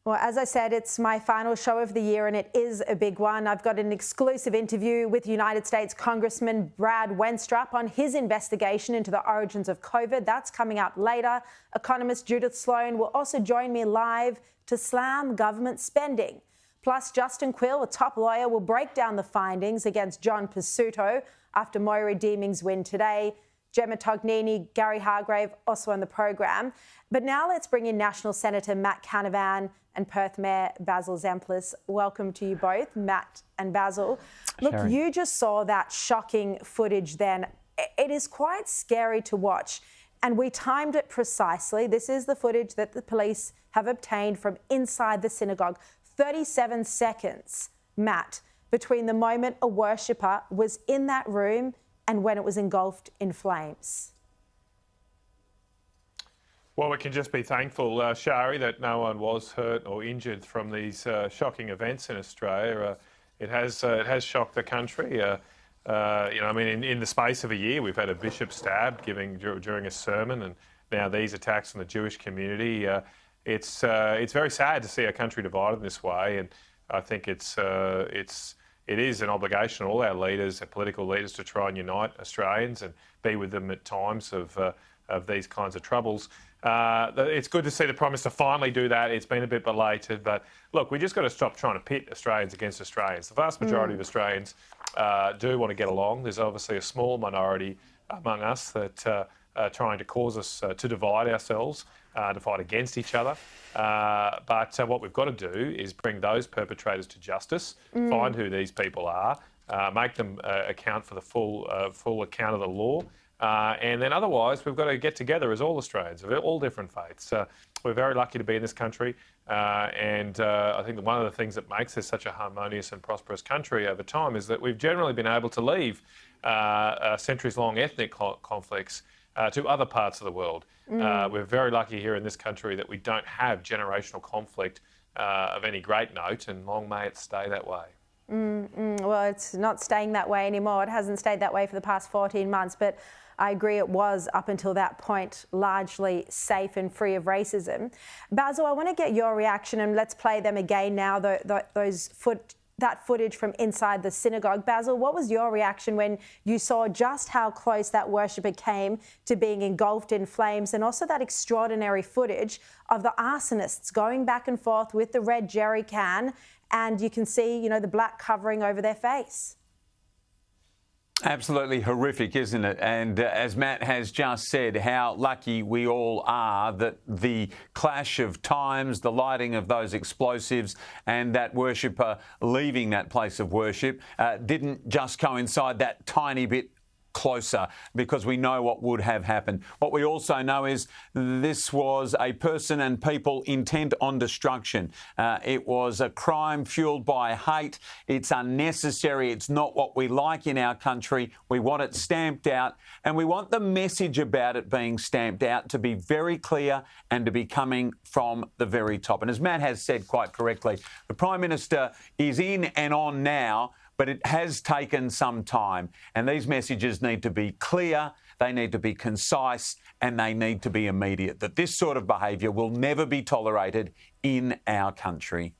Well, as I said, it's my final show of the year and it is a big one. I've got an exclusive interview with United States Congressman Brad Wenstrup on his investigation into the origins of COVID. That's coming up later. Economist Judith Sloan will also join me live to slam government spending. Plus, Justin Quill, a top lawyer, will break down the findings against John Pizzuto after Moira Deeming's win today. Gemma Tognini, Gary Hargrave also on the program. But now let's bring in National Senator Matt Canavan and Perth Mayor Basil Zemplis. Welcome to you both, Matt and Basil. Look, Sharri, you just saw that shocking footage then. It is quite scary to watch, and we timed it precisely. This is the footage that the police have obtained from inside the synagogue. 37 seconds, Matt, between the moment a worshipper was in that room and when it was engulfed in flames. Well, we can just be thankful, Sharri, that no one was hurt or injured from these shocking events in Australia. It has shocked the country. I mean, in the space of a year, we've had a bishop stabbed during a sermon, and now these attacks on the Jewish community. It's very sad to see a country divided this way, and I think it is an obligation on all our leaders, our political leaders, to try and unite Australians and be with them at times of these kinds of troubles. It's good to see the Prime Minister finally do that. It's been a bit belated, but look, we just got to stop trying to pit Australians against Australians. The vast majority of Australians do want to get along. There's obviously a small minority among us that are trying to cause us to divide ourselves, to fight against each other. But what we've got to do is bring those perpetrators to justice, find who these people are, make them account for the full account of the law. And then otherwise, we've got to get together as all Australians of all different faiths. We're very lucky to be in this country, and I think that one of the things that makes this such a harmonious and prosperous country over time is that we've generally been able to leave centuries-long ethnic conflicts to other parts of the world. We're very lucky here in this country that we don't have generational conflict of any great note, and long may it stay that way. Well, it's not staying that way anymore. It hasn't stayed that way for the past 14 months, but I agree it was, up until that point, largely safe and free of racism. Basil, I want to get your reaction, and let's play them again now, that footage from inside the synagogue. Basil, what was your reaction when you saw just how close that worshipper came to being engulfed in flames, and also that extraordinary footage of the arsonists going back and forth with the red jerry can, and you can see, the black covering over their face? Absolutely horrific, isn't it? And as Matt has just said, how lucky we all are that the clash of times, the lighting of those explosives and that worshipper leaving that place of worship didn't just coincide that tiny bit closer, because we know what would have happened. What we also know is this was a person and people intent on destruction. It was a crime fueled by hate. It's unnecessary. It's not what we like in our country. We want it stamped out, and we want the message about it being stamped out to be very clear and to be coming from the very top. And as Matt has said quite correctly, the Prime Minister is in and on now, but it has taken some time, and these messages need to be clear, they need to be concise, and they need to be immediate, that this sort of behaviour will never be tolerated in our country.